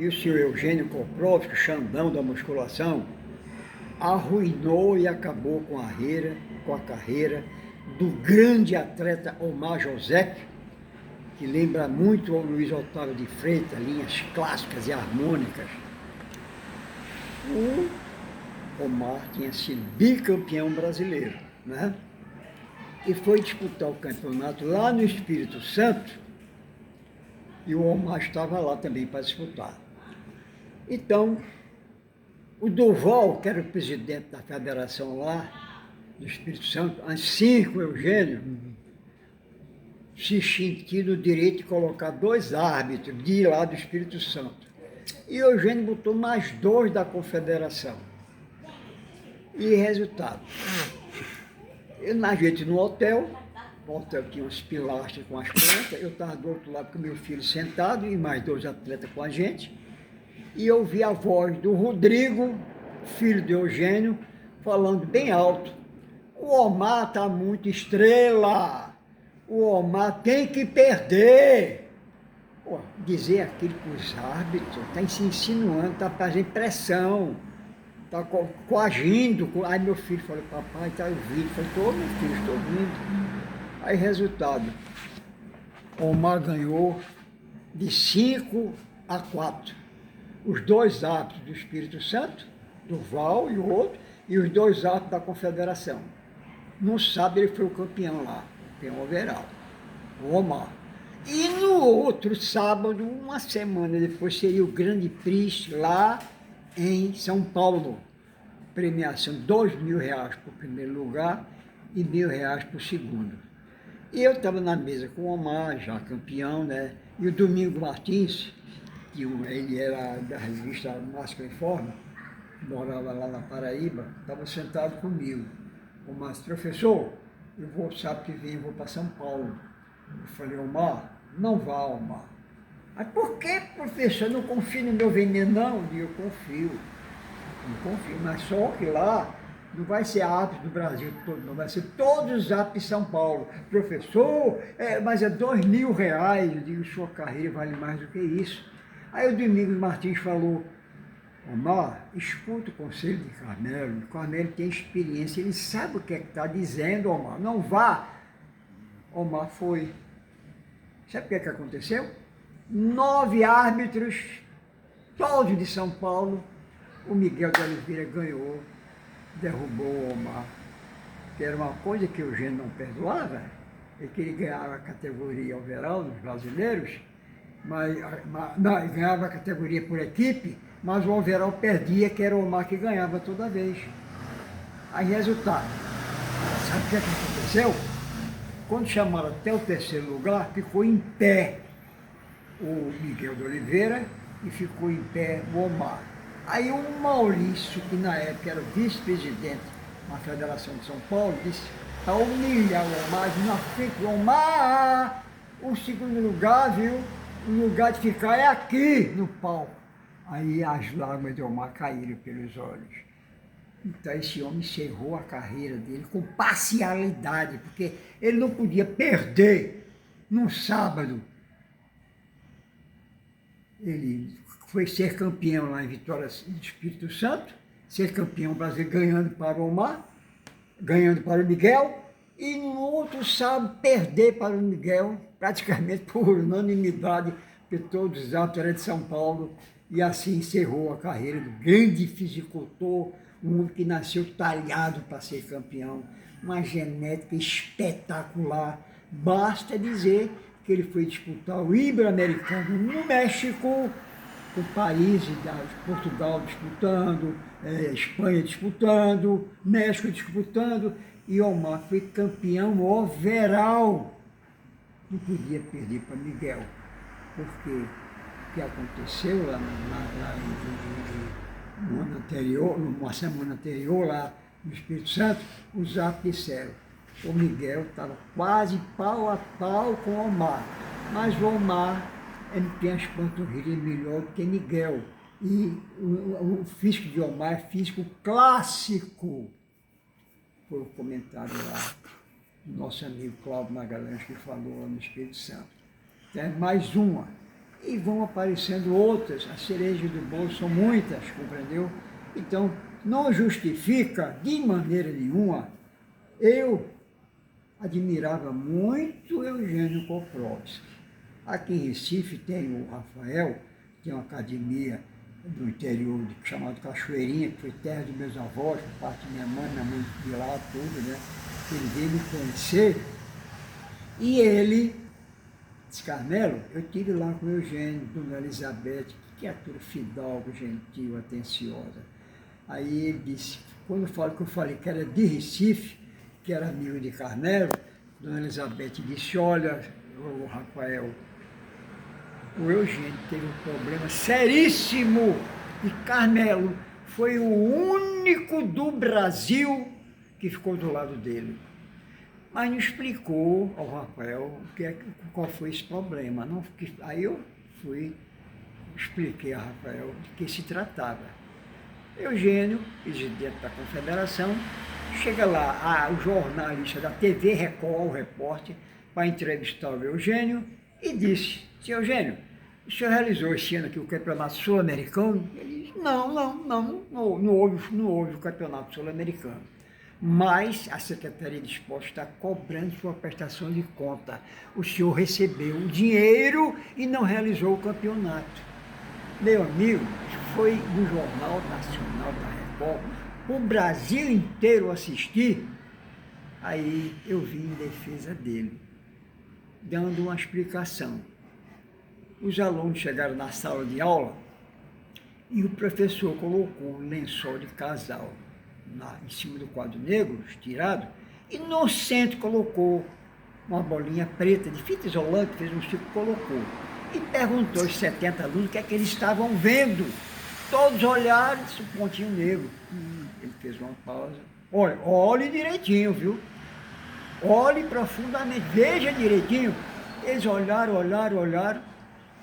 E o senhor Eugênio Koprovski, Xandão da musculação, arruinou e acabou com a carreira do grande atleta Omar José, que lembra muito o Luiz Otávio de Freitas, linhas clássicas e harmônicas. O Omar tinha sido bicampeão brasileiro, né? E foi disputar o campeonato lá no Espírito Santo, e o Omar estava lá também para disputar. Então, o Durval, que era o presidente da federação lá, do Espírito Santo, assim como o Eugênio, se sentiu no direito de colocar 2 árbitros de lá do Espírito Santo. E o Eugênio botou mais 2 da confederação. E resultado, a gente no hotel, o hotel tinha umas pilastras com as plantas, eu estava do outro lado com meu filho sentado e mais 2 atletas com a gente, e eu ouvi a voz do Rodrigo, filho de Eugênio, falando bem alto: o Omar está muito estrela, o Omar tem que perder. Pô, dizer aquilo para os árbitros, está se insinuando, está fazendo pressão, está coagindo. Aí meu filho falou: papai, está ouvindo. Eu falei: estou, meu filho, estou ouvindo. Aí resultado, Omar ganhou de 5-4. Os 2 árbitros do Espírito Santo, Durval e o outro, e os 2 árbitros da confederação. No sábado ele foi o campeão lá, campeão overall, o Omar. E no outro sábado, uma semana depois, seria o Grande Prix lá em São Paulo. Premiação R$2.000 por primeiro lugar e R$1.000 por segundo. E eu estava na mesa com o Omar, já campeão, né? E o Domingo Martins, que ele era da revista Máscara em Forma, morava lá na Paraíba, estava sentado comigo. O Omar disse: professor, eu vou, sábado que vem, eu vou para São Paulo. Eu falei: Omar, não vá, Omar. Mas por que, professor? Eu não confio no meu veneno, não? Eu digo: eu confio. Não confio, mas só que lá não vai ser árbitro do Brasil todo, não vai ser todos os árbitros de São Paulo. Professor, mas é R$2.000. Eu digo: sua carreira vale mais do que isso. Aí o Domingos Martins falou: Omar, escuta o conselho de Carmelo. O Carmelo tem experiência, ele sabe o que é que está dizendo, Omar. Não vá. Omar foi. Sabe o que é que aconteceu? 9 árbitros, todos de São Paulo. O Miguel de Oliveira ganhou, derrubou o Omar, que era uma coisa que o Eugênio não perdoava, é que ele ganhava a categoria overall dos brasileiros, mas não, ele ganhava a categoria por equipe, mas o overall perdia, que era o Omar que ganhava toda vez. Aí resultado, sabe o que aconteceu? Quando chamaram até o 3º lugar, ficou em pé o Miguel de Oliveira e ficou em pé o Omar. Aí o Maurício, que na época era vice-presidente da Federação de São Paulo, disse: para humilhar o Omar, na frente do Omar, o 2º lugar, viu? O lugar de ficar é aqui no palco. Aí as lágrimas de Omar caíram pelos olhos. Então esse homem encerrou a carreira dele com parcialidade, porque ele não podia perder num sábado. Ele foi ser campeão lá em Vitória do Espírito Santo, ser campeão brasileiro ganhando para o Omar, ganhando para o Miguel, e no outro sábado perder para o Miguel, praticamente por unanimidade, porque todos os árbitros eram de São Paulo, e assim encerrou a carreira do grande fisicultor, um homem que nasceu talhado para ser campeão, uma genética espetacular. Basta dizer que ele foi disputar o Ibero-Americano no México, com Paris e Portugal disputando, Espanha disputando, México disputando, e Omar foi campeão overall. Não podia perder para Miguel, porque o que aconteceu lá no ano anterior, numa semana anterior, lá no Espírito Santo, os árbitros disseram: o Miguel estava quase pau a pau com o Omar, mas o Omar ele tem as panturrilhas melhor do que Miguel. E o físico de Omar é físico clássico. Foi o comentário lá do nosso amigo Cláudio Magalhães, que falou lá no Espírito Santo. Tem mais uma. e vão aparecendo outras. As cerejas do bolo são muitas, compreendeu? Então, não justifica de maneira nenhuma. Eu admirava muito Eugênio Koprowski. Aqui em Recife tem o Rafael, tem uma academia do interior chamado Cachoeirinha, que foi terra dos meus avós, por parte de minha mãe de lá, tudo, né? Ele veio me conhecer e ele disse: Carmelo, eu estive lá com o Eugênio, Dona Elizabeth, que criatura fidalgo, gentil, atenciosa. Aí ele disse, quando eu falei que era de Recife, que era amigo de Carmelo, Dona Elizabeth disse: olha, o Rafael, o Eugênio teve um problema seríssimo e Carmelo foi o único do Brasil que ficou do lado dele. Mas não explicou ao Rafael qual foi esse problema. Não, aí eu expliquei a Rafael de que se tratava. Eugênio, presidente da Confederação, chega lá, o jornalista da TV Record, o repórter, para entrevistar o Eugênio e disse: Senhor Eugênio, o senhor realizou esse ano aqui o Campeonato Sul-Americano? Ele disse: não houve o Campeonato Sul-Americano. Mas a Secretaria de Esporte está cobrando sua prestação de conta. O senhor recebeu o dinheiro e não realizou o campeonato. Meu amigo, foi no Jornal Nacional da Record, o Brasil inteiro assistir. Aí eu vim em defesa dele, dando uma explicação. Os alunos chegaram na sala de aula e o professor colocou um lençol de casal em cima do quadro negro, estirado, e no centro colocou uma bolinha preta de fita isolante, fez um círculo, colocou. E perguntou aos 70 alunos o que é que eles estavam vendo. Todos olharam e disse: um pontinho negro. Ele fez uma pausa. Olhe direitinho, viu? Olhe profundamente, veja direitinho. Eles olharam.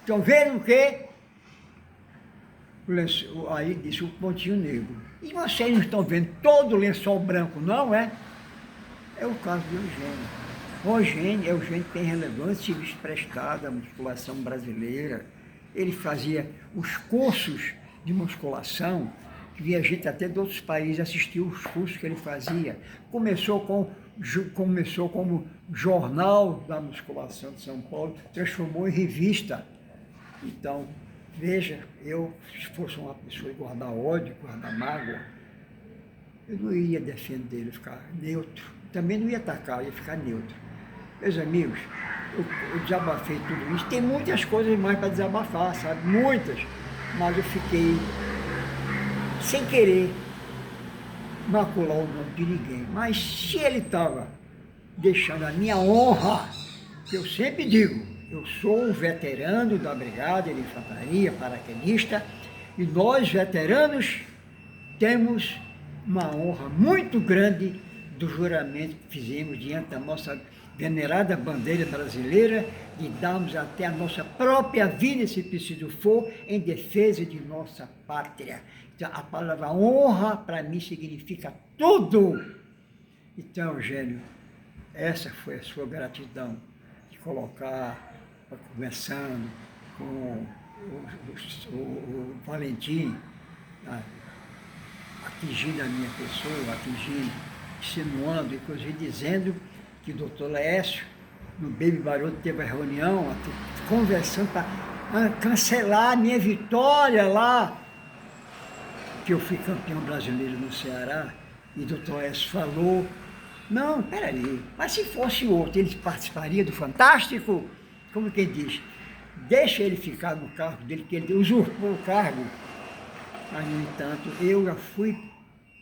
Estão vendo o quê? Aí disse: o pontinho negro. E vocês não estão vendo todo o lençol branco, não é? É o caso de Eugênio. Eugênio tem relevância prestado à musculação brasileira. Ele fazia os cursos de musculação, que via gente até de outros países assistir os cursos que ele fazia. Começou como Jornal da Musculação de São Paulo, transformou em revista. Então, veja, se fosse uma pessoa de guardar ódio, guardar mágoa, eu não ia defender ele, ficar neutro. Também não ia atacar, ia ficar neutro. Meus amigos, eu desabafei tudo isso. Tem muitas coisas mais para desabafar, sabe? Muitas. Mas eu fiquei, sem querer, macular o nome de ninguém. Mas se ele estava deixando a minha honra, que eu sempre digo, eu sou um veterano da Brigada de Infantaria, paraquedista, e nós, veteranos, temos uma honra muito grande do juramento que fizemos diante da nossa venerada bandeira brasileira, de darmos até a nossa própria vida, se preciso for, em defesa de nossa pátria. Então, a palavra honra, para mim, significa tudo. Então, Eugênio, essa foi a sua gratidão, de colocar, conversando com o Valentim, atingindo a minha pessoa, insinuando, inclusive dizendo que o doutor Laércio, no Baby Barulho, teve a reunião, conversando para cancelar a minha vitória lá, que eu fui campeão brasileiro no Ceará, e o doutor Laércio falou: não, peraí, mas se fosse outro, ele participaria do Fantástico? Como quem diz, deixa ele ficar no cargo dele, que ele usurpou o cargo. Mas, no entanto, eu já fui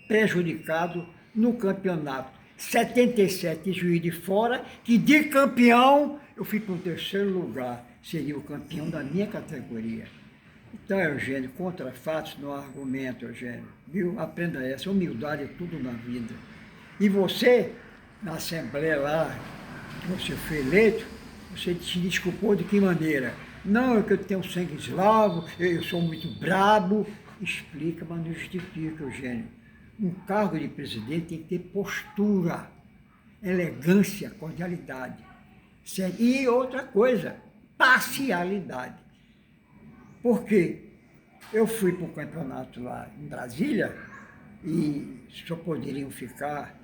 prejudicado no campeonato 77 Juiz de Fora, que de campeão eu fui para o terceiro lugar, seria o campeão da minha categoria. Então, Eugênio, contra fatos não há argumento, Eugênio, viu? Aprenda essa, humildade é tudo na vida. E você, na Assembleia lá, que você foi eleito, você se desculpou de que maneira? Não, é que eu tenho sangue eslavo, eu sou muito brabo. Explica, mas não justifica, Eugênio. Um cargo de presidente tem que ter postura, elegância, cordialidade. E outra coisa, parcialidade. Porque eu fui para o campeonato lá em Brasília e só poderiam ficar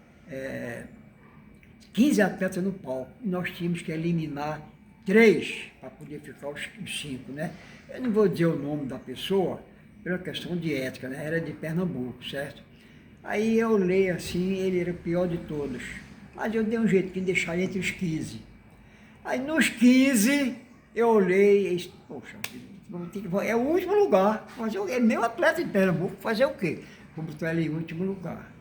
15 atletas no palco. Nós tínhamos que eliminar 3 para poder ficar os 5, né? Eu não vou dizer o nome da pessoa, pela questão de ética, né? Era de Pernambuco, certo? Aí eu olhei assim, ele era o pior de todos. Mas eu dei um jeito de deixar ele entre os 15. Aí nos 15, eu olhei e disse, poxa, é o último lugar. Fazer o quê? É meu atleta de Pernambuco, fazer o quê? Vou botar ele em último lugar.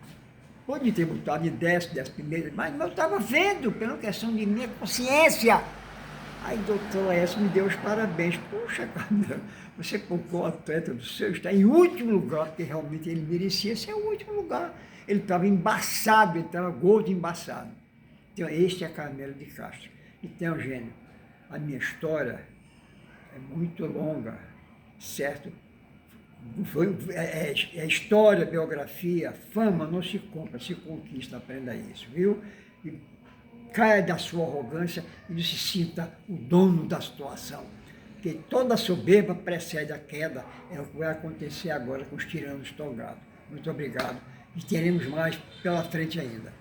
Pode ter botado em 10º, mas eu estava vendo, pela questão de minha consciência. Aí doutor Laércio me deu os parabéns. Poxa, Camila, você colocou o atleta do seu, está em último lugar, porque realmente ele merecia ser o último lugar. Ele estava embaçado, ele estava gordo embaçado. Então, este é Carmelo de Castro. Então, Eugênio, a minha história é muito longa, certo? É história, biografia, fama não se compra, se conquista, aprenda isso, viu? E caia da sua arrogância e não se sinta o dono da situação. Porque toda soberba precede a queda, é o que vai acontecer agora com os tiranos togados. Muito obrigado e teremos mais pela frente ainda.